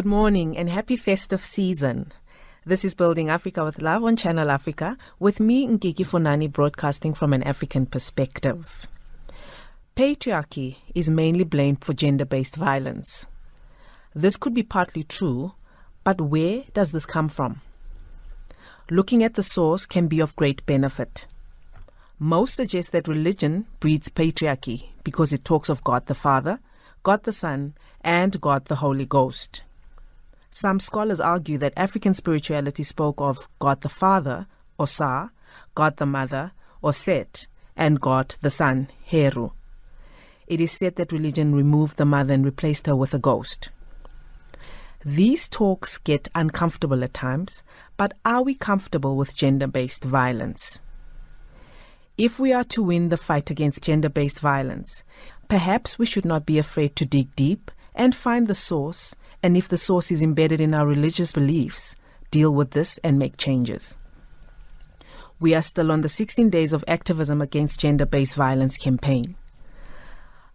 Good morning and happy festive season. This is Building Africa with Love on Channel Africa, with me, Nkiki Fonani, broadcasting from an African perspective. Patriarchy is mainly blamed for gender-based violence. This could be partly true, but where does this come from? Looking at the source can be of great benefit. Most suggest that religion breeds patriarchy because it talks of God the Father, God the Son, and God the Holy Ghost. Some scholars argue that African spirituality spoke of God the Father, or Sa, God the Mother, or Set, and God the Son, Heru. It is said that religion removed the mother and replaced her with a ghost. These talks get uncomfortable at times, but are we comfortable with gender-based violence? If we are to win the fight against gender-based violence, perhaps we should not be afraid to dig deep and find the source, and if the source is embedded in our religious beliefs, deal with this and make changes. We are still on the 16 Days of Activism Against Gender-Based Violence campaign.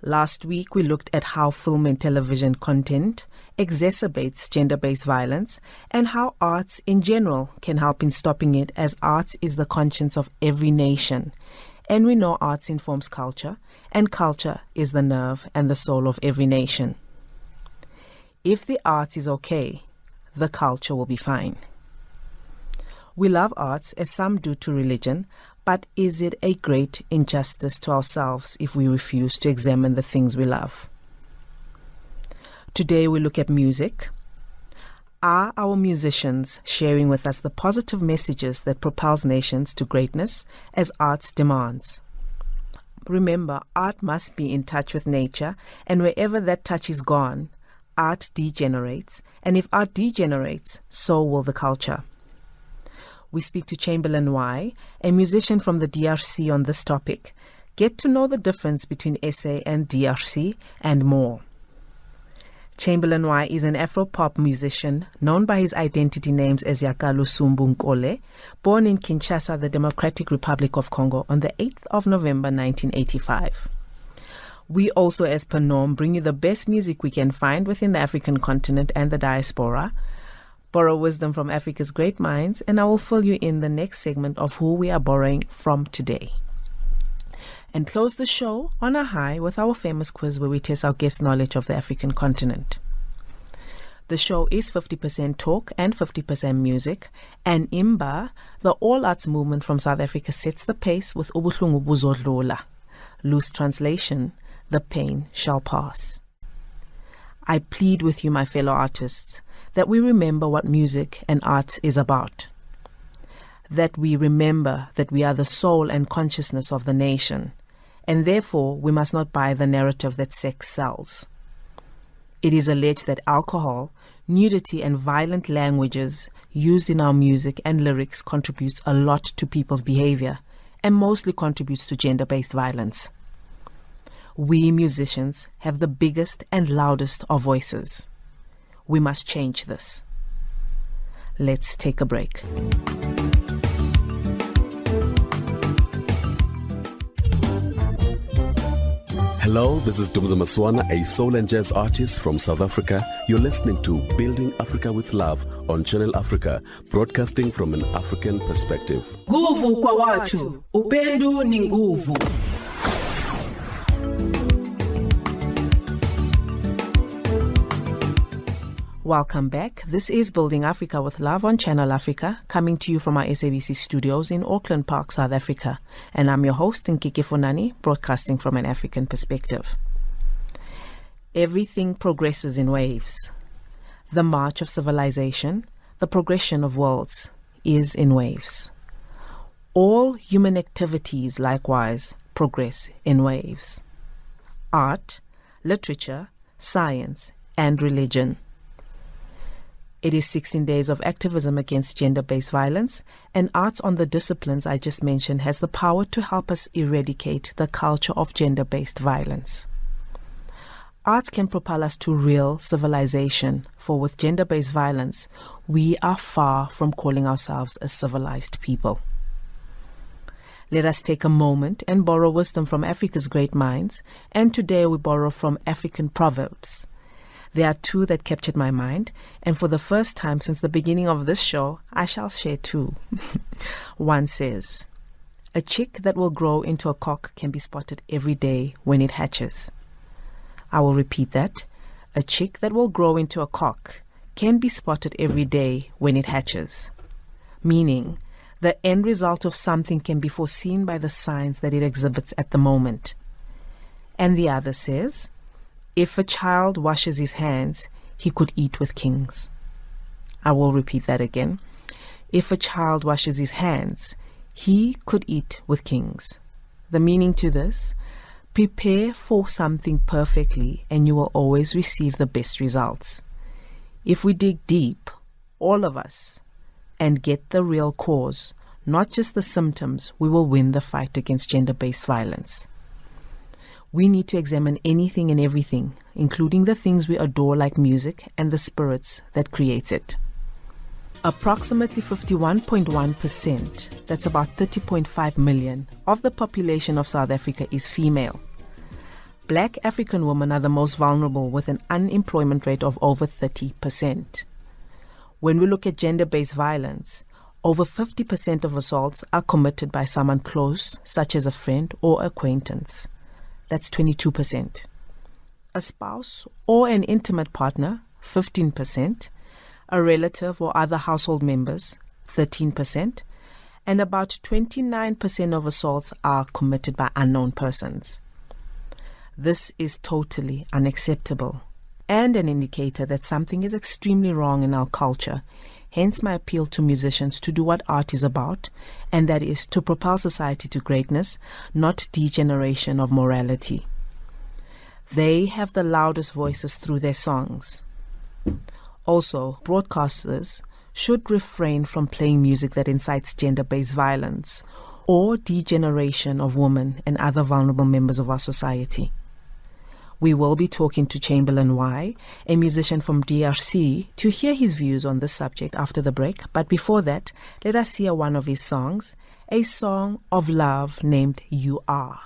Last week, we looked at how film and television content exacerbates gender-based violence and how arts in general can help in stopping it, as arts is the conscience of every nation. And we know arts informs culture, and culture is the nerve and the soul of every nation. If the arts is okay, the culture will be fine. We love arts as some do to religion, but is it a great injustice to ourselves if we refuse to examine the things we love? Today we look at music. Are our musicians sharing with us the positive messages that propels nations to greatness as arts demands? Remember, art must be in touch with nature, and wherever that touch is gone, art degenerates, and if art degenerates, so will the culture. We speak to Chamberlain Y, a musician from the DRC, on this topic. Get to know the difference between SA and DRC and more. Chamberlain Y is an Afro-pop musician known by his identity names as Yakalu Sumbu Nkole, born in Kinshasa, the Democratic Republic of Congo, on the 8th of November 1985. We also, as per norm, bring you the best music we can find within the African continent and the diaspora, borrow wisdom from Africa's great minds, and I will fill you in the next segment of who we are borrowing from today. And close the show on a high with our famous quiz where we test our guest knowledge of the African continent. The show is 50% talk and 50% music, and Imba, the all arts movement from South Africa, sets the pace with Ubuhlungu Buzodlula. Loose translation: the pain shall pass. I plead with you, my fellow artists, that we remember what music and art is about. That we remember that we are the soul and consciousness of the nation, and therefore we must not buy the narrative that sex sells. It is alleged that alcohol, nudity, and violent languages used in our music and lyrics contributes a lot to people's behavior and mostly contributes to gender-based violence. We musicians have the biggest and loudest of voices. We must change this. Let's take a break. Hello, this is Dumza Maswana, a soul and jazz artist from South Africa. You're listening to Building Africa with Love on Channel Africa, broadcasting from an African perspective. Nguvu kwa watu, upendo ni nguvu. Welcome back. This is Building Africa with Love on Channel Africa, coming to you from our SABC studios in Auckland Park, South Africa. And I'm your host, Nkiki Fonani, broadcasting from an African perspective. Everything progresses in waves. The march of civilization, the progression of worlds, is in waves. All human activities, likewise, progress in waves. Art, literature, science, and religion. It is 16 days of activism against gender-based violence, and arts on the disciplines I just mentioned has the power to help us eradicate the culture of gender-based violence. Arts can propel us to real civilization, for with gender-based violence, we are far from calling ourselves a civilized people. Let us take a moment and borrow wisdom from Africa's great minds, and today we borrow from African proverbs. There are two that captured my mind, and for the first time since the beginning of this show, I shall share two. One says, a chick that will grow into a cock can be spotted every day when it hatches. I will repeat that. A chick that will grow into a cock can be spotted every day when it hatches. Meaning, the end result of something can be foreseen by the signs that it exhibits at the moment. And the other says, if a child washes his hands, he could eat with kings. I will repeat that again. If a child washes his hands, he could eat with kings. The meaning to this, prepare for something perfectly and you will always receive the best results. If we dig deep, all of us, and get the real cause, not just the symptoms, we will win the fight against gender-based violence. We need to examine anything and everything, including the things we adore like music and the spirits that creates it. Approximately 51.1%, that's about 30.5 million, of the population of South Africa is female. Black African women are the most vulnerable with an unemployment rate of over 30%. When we look at gender-based violence, over 50% of assaults are committed by someone close, such as a friend or acquaintance. That's 22%. A spouse or an intimate partner, 15%. A relative or other household members, 13%. And about 29% of assaults are committed by unknown persons. This is totally unacceptable and an indicator that something is extremely wrong in our culture. Hence my appeal to musicians to do what art is about, and that is to propel society to greatness, not degeneration of morality. They have the loudest voices through their songs. Also, broadcasters should refrain from playing music that incites gender-based violence or degeneration of women and other vulnerable members of our society. We will be talking to Chamberlain Y, a musician from DRC, to hear his views on this subject after the break. But before that, let us hear one of his songs, a song of love named You Are.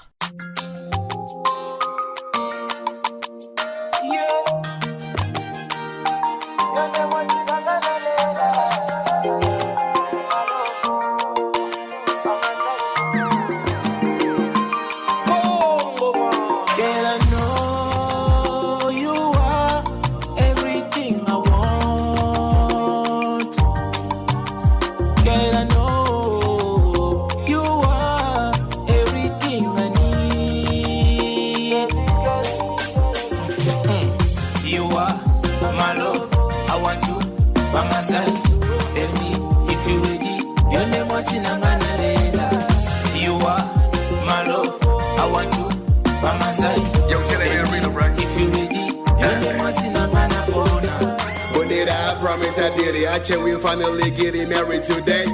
I did it. I check we finally getting married today.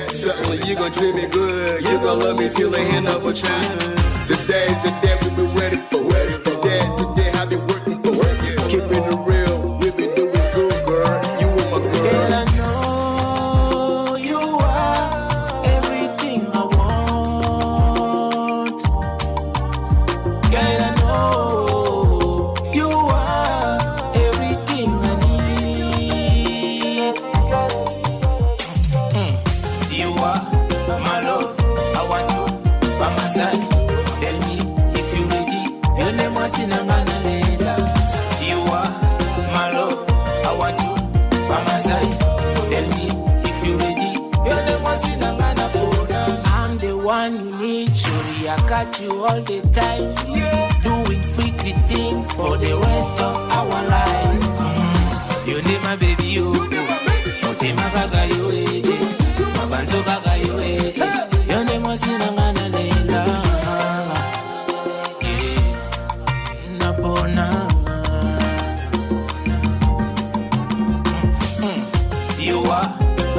Certainly you gon' treat me good. You gon' love me till the end of a time. Today's the day we been ready for. Today I been working for. Keeping it real, we been doing good, girl. You and my girl. Girl, I know you are everything I want. Girl, I know you are everything I need. You are my love. I want you by my side. Tell me if you ready. Your name was in a man. You are my love. I want you by my side. Tell me if you ready. Your name was in a man. I'm the one you need. Surely I got you all the time. Doing freaky things for the rest of our lives. You need my baby, you. Okay, my gaga, you ready. My banzo gaga, you ready. Your name was in a man. You are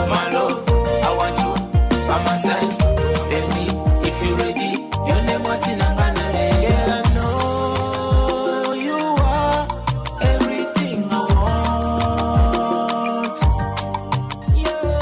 my love. I want you by my side. Tell me if you ready. Your name was in a man. Girl, I know you are everything I want. Yeah.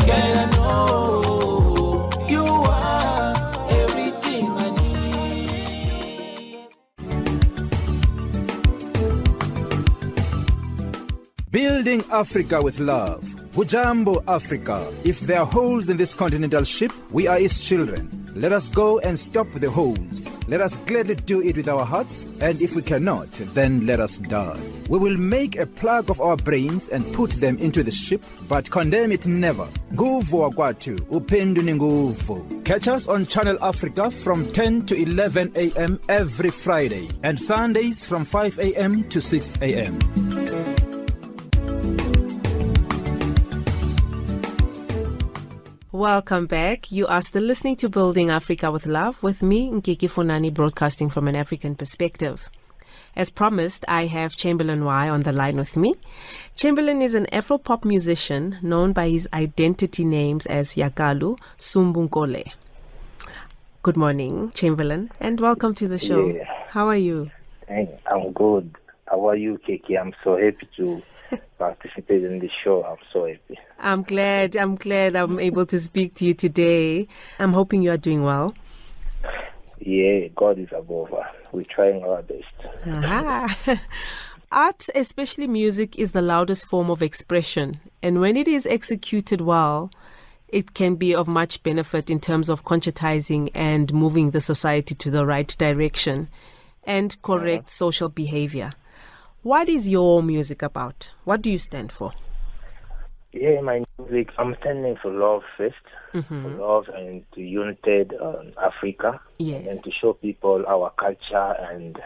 Africa with love. Hujambo, Africa. If there are holes in this continental ship, we are its children. Let us go and stop the holes. Let us gladly do it with our hearts, and if we cannot, then let us die. We will make a plug of our brains and put them into the ship, but condemn it never. Nguvu wakwatu, upendu ni nguvu. Catch us on Channel Africa from 10 to 11 a.m. every Friday, and Sundays from 5 a.m. to 6 a.m. Welcome back. You are still listening to Building Africa with Love with me, Nkiki Funani, broadcasting from an African perspective. As promised, I have Chamberlain Y on the line with me. Chamberlain is an Afro-pop musician known by his identity names as Yakalu Sumbunkole. Good morning, Chamberlain, and welcome to the show. Yeah. How are you? I'm good. How are you, Kiki? I'm so happy to participate in the show. I'm so happy. I'm glad I'm able to speak to you today. I'm hoping you are doing well. Yeah, God is above us. We're trying our best. Aha. Art, especially music, is the loudest form of expression. And when it is executed well, it can be of much benefit in terms of conscientizing and moving the society to the right direction and correct social behavior. What is your music about? What do you stand for? Yeah, my music, I'm standing for love first, for love and to united Africa, Yes. and to show people our culture and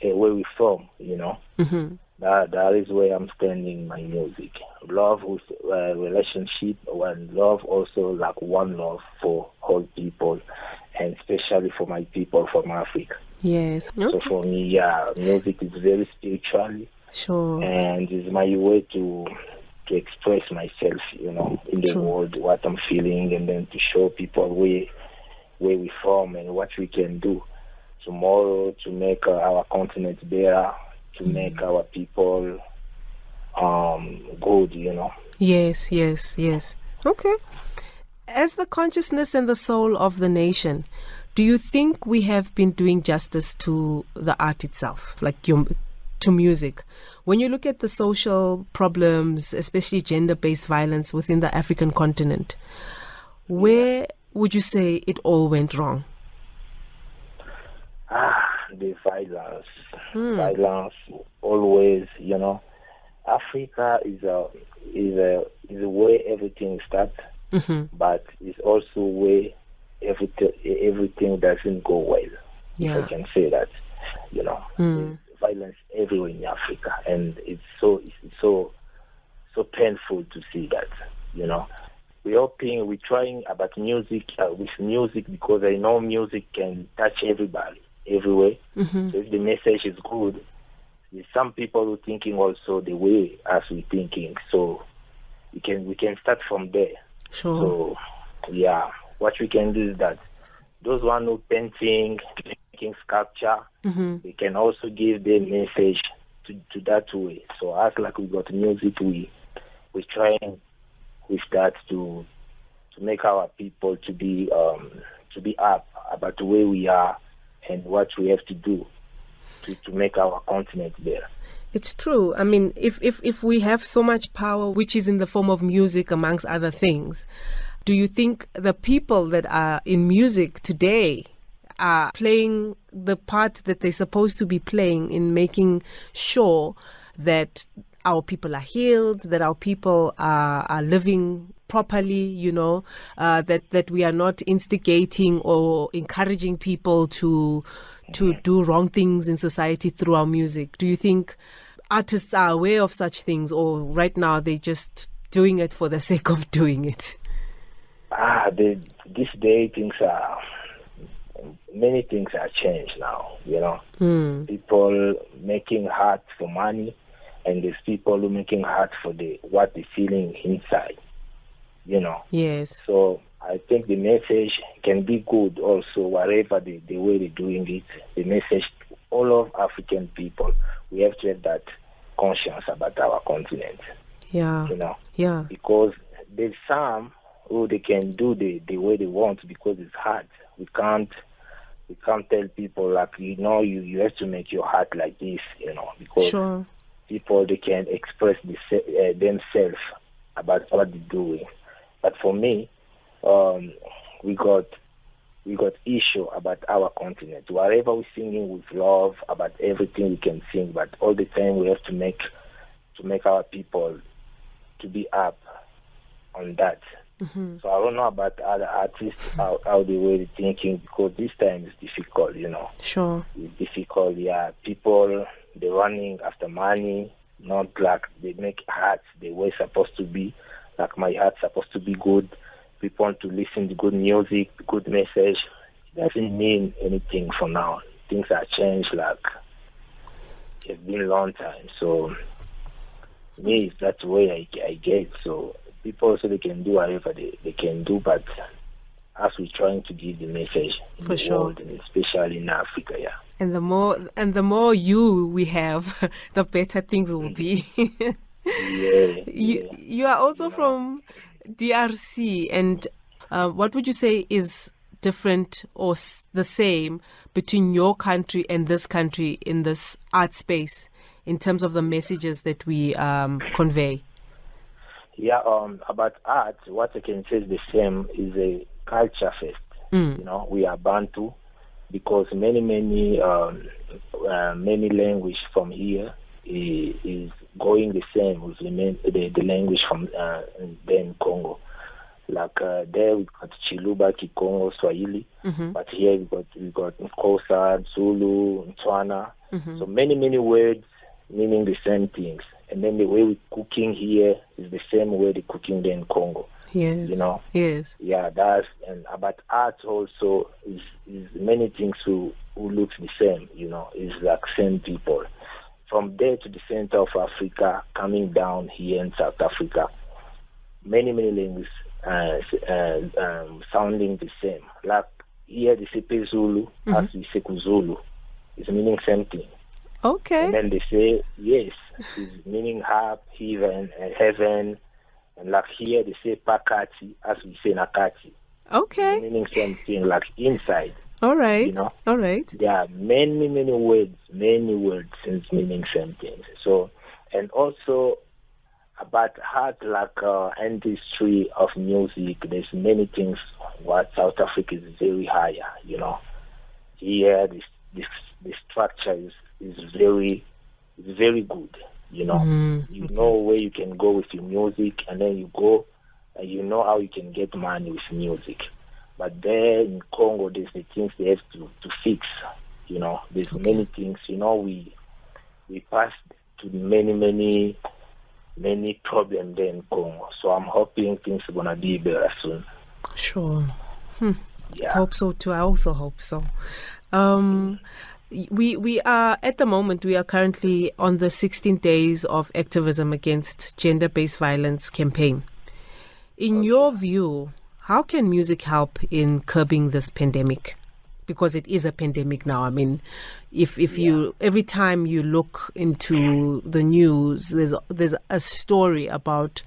where we're from, you know. That is where I'm standing my music. Love with relationship, and love also like one love for all people, and especially for my people from Africa. Yes. So for me, yeah, music is very spiritual. Sure. And it's my way to express myself, you know, in the world, what I'm feeling, and then to show people where we're from and what we can do tomorrow to make our continent better, to make our people good, you know. Yes. Okay. As the consciousness and the soul of the nation, do you think we have been doing justice to the art itself, like to music? When you look at the social problems, especially gender-based violence within the African continent, where would you say it all went wrong? The violence. Violence always, you know. Africa is a way everything starts, but it's also where everything doesn't go well. Yeah. If I can say that, you know. There's violence everywhere in Africa, and it's so painful to see that, you know. We're trying about music, with music, because I know music can touch everybody, everywhere. So if the message is good, there's some people who thinking also the way as we thinking. So we can start from there. Sure. So yeah, what we can do is that those one who painting, making sculpture, they can also give their message to that way. So as like we got music, we're trying with that to make our people to be up about where we are and what we have to do to make our continent better. It's true. I mean, if we have so much power, which is in the form of music, amongst other things, do you think the people that are in music today are playing the part that they're supposed to be playing in making sure that our people are healed, that our people are living properly, you know, that we are not instigating or encouraging people to do wrong things in society through our music? Do you think artists are aware of such things, or right now they're just doing it for the sake of doing it? This day many things are changed now, you know. People making art for money, and there's people who making art for what they're feeling inside, you know. Yes. So I think the message can be good also, whatever the way they're doing it. The message, all of African people, we have to have that conscience about our continent. Yeah. You know. Yeah. Because there's some who they can do the way they want because it's hard. We can't tell people like, you know, you have to make your heart like this, you know, because sure. people, they can express themselves about what they're doing. But for me, we got issue about our continent. Wherever we're singing with love about everything we can sing, but all the time we have to make our people to be up on that. Mm-hmm. So I don't know about other artists how they were thinking, because this time is difficult, Sure. It's difficult, yeah. People, they're running after money, not like they make hearts the way it's supposed to be. Like my heart's supposed to be good. People want to listen to good music, good message. It doesn't mean anything for now. Things have changed, like it's been a long time. So me, that's the way I get. So people also, they can do whatever they can do, but as we're trying to give the message in For the sure. world, and especially in Africa, yeah. And the more you we have, the better things will be. Yeah. You are also from DRC, and what would you say is different or the same between your country and this country in this art space in terms of the messages that we convey? Yeah, about art, what I can say is the same is a culture fest. We are Bantu, because many language from here is going the same with the language from then Congo. Like there we got Chiluba, Kikongo, Swahili, but here we got Xhosa, Zulu, Tswana. So many words meaning the same things. And then the way we cooking here is the same way they cooking there in Congo. Yes. Yes. Yeah, and about art also is many things who looks the same, is like same people. From there to the center of Africa, coming down here in South Africa, many languages sounding the same. Like here they say Zulu, as we say Zulu, it's meaning same thing. Okay. And then they say yes, it's meaning heaven, and like here they say Pakati, as we say Nakati. Okay. It's meaning same thing, like inside. All right. All right. There are many words, since meaning same things. So, and also about art, like industry of music, there's many things what South Africa is very higher, Here, the structure is very good, You know where you can go with your music, and then you go, and you know how you can get money with music. But there in Congo, there's the things they have to fix. There's many things. We passed to many problems there in Congo. So I'm hoping things are gonna be better soon. Sure. Yeah. Let's hope so too. I also hope so. We are at the moment. We are currently on the 16 days of activism against gender-based violence campaign. In your view, how can music help in curbing this pandemic? Because it is a pandemic now. I mean, if you every time you look into the news, there's a story about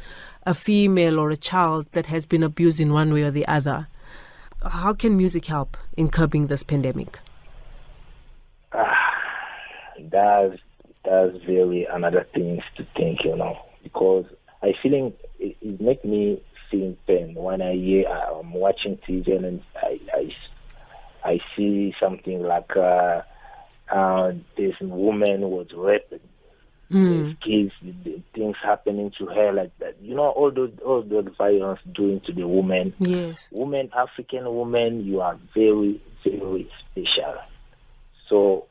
a female or a child that has been abused in one way or the other. How can music help in curbing this pandemic? That's really another thing to think, because I feeling it make me feel pain when I'm watching TV and I see something like this woman was raped. There's kids, things happening to her like that. All those violence doing to the woman. Yes. Women, African women, you are very, very special. So,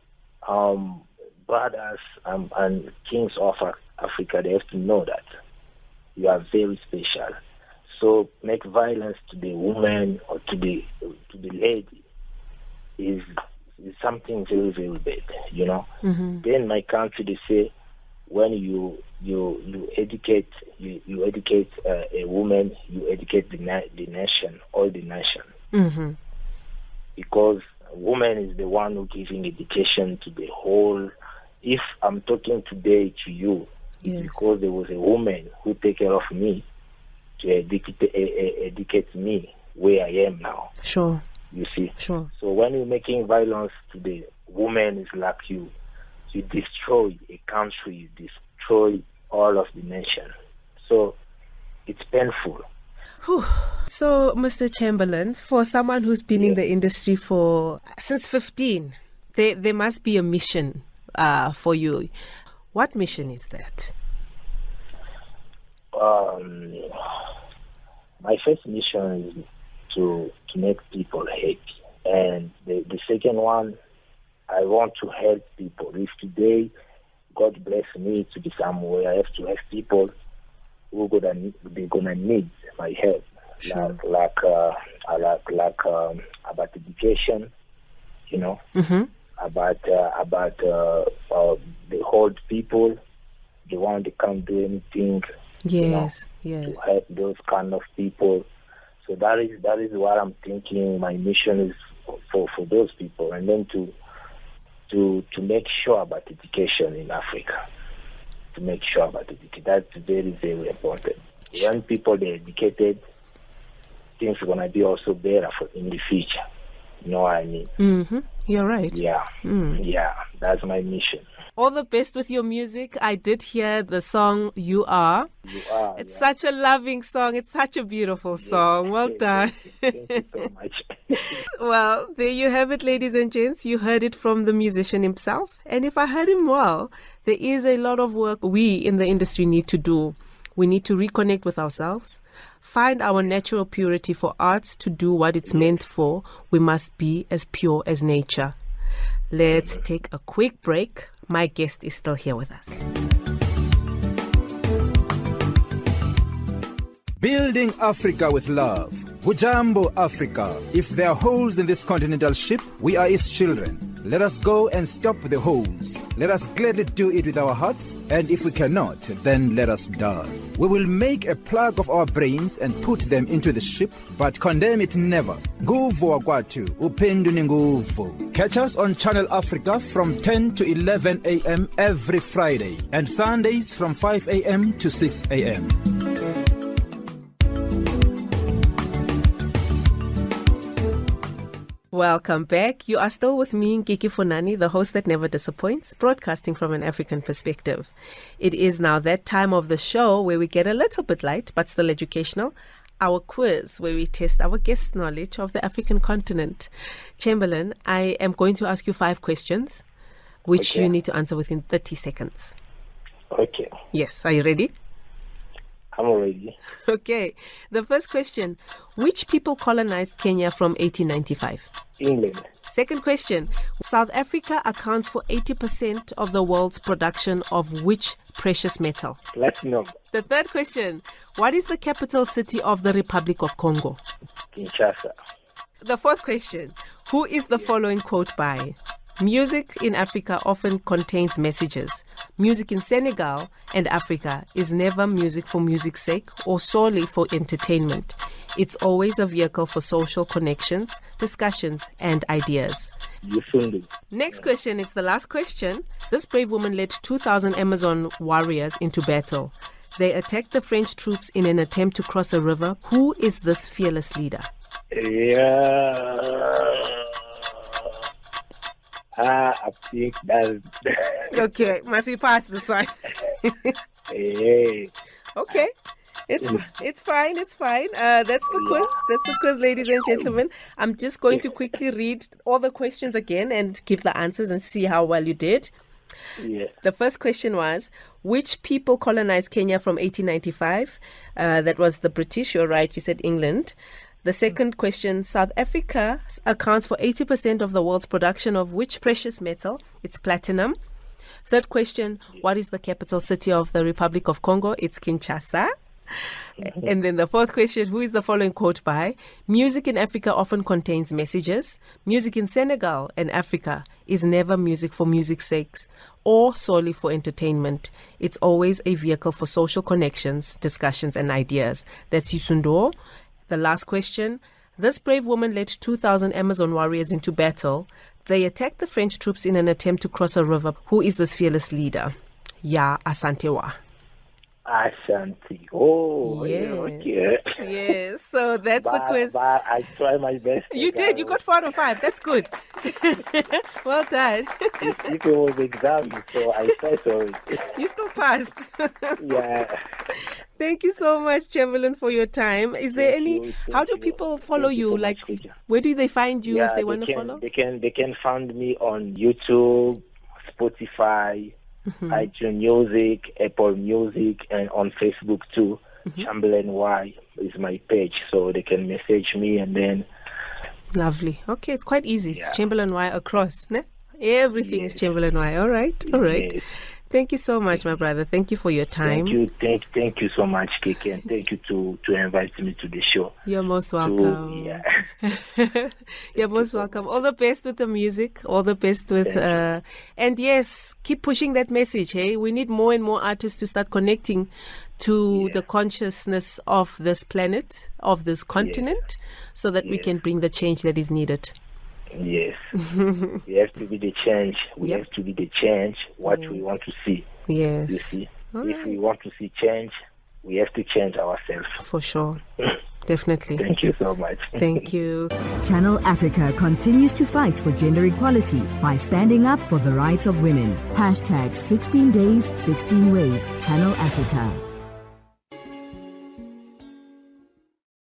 brothers and kings of Africa, they have to know that you are very special. So, make violence to the woman or to the lady is something very, very bad. Then my country, they say, when you educate a woman, you educate the nation, all the nation, because a woman is the one who giving education to the whole. If I'm talking today to you, it's because there was a woman who take care of me to educate me where I am now. Sure. You see. Sure. So when you're making violence to the woman, it's like you destroy a country, you destroy all of the nation. So it's painful. Whew. So, Mr. Chamberlain, for someone who's been in the industry since 15, there must be a mission for you. What mission is that? My first mission is to make people happy. And the second one, I want to help people. If today God bless me to be somewhere, I have to have people who they're gonna need my help. Sure. Like about education, you know, about the old people, the one that can't do anything. Yes, to help those kind of people. So that is what I'm thinking. My mission is for those people, and then to make sure about education in Africa. To make sure about education, that's very, very important. Young people, they're educated, things are gonna be also better in the future. You know what I mean? Mm-hmm. You're right. Yeah, yeah, that's my mission. All the best with your music. I did hear the song You Are. It's such a loving song. It's such a beautiful song. Well done. Thank you so much. Well, there you have it, ladies and gents. You heard it from the musician himself. And if I heard him well, there is a lot of work we in the industry need to do. We need to reconnect with ourselves, find our natural purity for arts to do what it's meant for. We must be as pure as nature. Let's take a quick break. My guest is still here with us. Building Africa with love. Hujambo, Africa. If there are holes in this continental ship, we are its children. Let us go and stop the holes. Let us gladly do it with our hearts, and if we cannot, then let us die. We will make a plug of our brains and put them into the ship, but condemn it never. Nguvu wakwatu, upendu ni nguvu. Catch us on Channel Africa from 10 to 11 a.m. every Friday, and Sundays from 5 a.m. to 6 a.m. Welcome back. You are still with me, Nkiki Funani, the host that never disappoints, broadcasting from an African perspective. It is now that time of the show where we get a little bit light, but still educational. Our quiz, where we test our guest knowledge of the African continent. Chamberlain, I am going to ask you 5 questions, which you need to answer within 30 seconds. Okay. Yes. Are you ready? I'm ready. Okay. The first question, which people colonized Kenya from 1895? England. Second question, South Africa accounts for 80% of the world's production of which precious metal? Platinum. The third question, what is the capital city of the Republic of Congo? Kinshasa. The fourth question, who is the following quote by? Music in Africa often contains messages. Music in Senegal and Africa is never music for music's sake or solely for entertainment. It's always a vehicle for social connections, discussions, and ideas. Next question, it's the last question. This brave woman led 2,000 Amazon warriors into battle. They attacked the French troops in an attempt to cross a river. Who is this fearless leader? I think that's... Okay, must we pass this one? Hey. Okay. It's fine. That's the quiz, ladies and gentlemen. I'm just going to quickly read all the questions again and give the answers and see how well you did. Yeah. The first question was, which people colonized Kenya from 1895? That was the British. You're right. You said England. The second question, South Africa accounts for 80% of the world's production of which precious metal? It's platinum. Third question, what is the capital city of the Republic of Congo? It's Kinshasa. And then the fourth question, who is the following quote by? Music in Africa often contains messages. Music in Senegal and Africa is never music for music's sake or solely for entertainment. It's always a vehicle for social connections, discussions, and ideas. That's Yusundo. The last question, this brave woman led 2,000 Amazon warriors into battle. They attacked the French troops in an attempt to cross a river. Who is this fearless leader? Ya Asantewa. Ashanti. Oh, Yes. okay. Yes, so that's the quiz. But I try my best. You did. You got 4 out of 5. That's good. Well done. If it was exam, so I try for it. You still passed. Yeah. Thank you so much, Chamberlain, for your time. Is there Thank any? you, How thank do you. people follow Thank you you? so much, Like, Teacher. where do they find you if they want to can, follow? They can find me on YouTube, Spotify, iTunes Music, Apple Music, and on Facebook too. Chamberlain Y is my page, so they can message me and then. Lovely. Okay, it's quite easy. Yeah. It's Chamberlain Y across. Ne? Everything is Yes. Chamberlain Y. All right. All right. Yes. Thank you so much, my brother. Thank you for your time. Thank you so much, Kiki, and thank you to invite me to the show. You're most welcome. Yeah. You're most welcome. All the best with the music. All the best with and yes, keep pushing that message. Hey, we need more and more artists to start connecting to the consciousness of this planet, of this continent, so that we can bring the change that is needed. Yes. We have to be the change. We have to be the change what we want to see. Yes. You see, All if right. we want to see change, we have to change ourselves. For sure. Definitely. Thank you so much. Thank you. Channel Africa continues to fight for gender equality by standing up for the rights of women. #16 days, 16 ways. Channel Africa.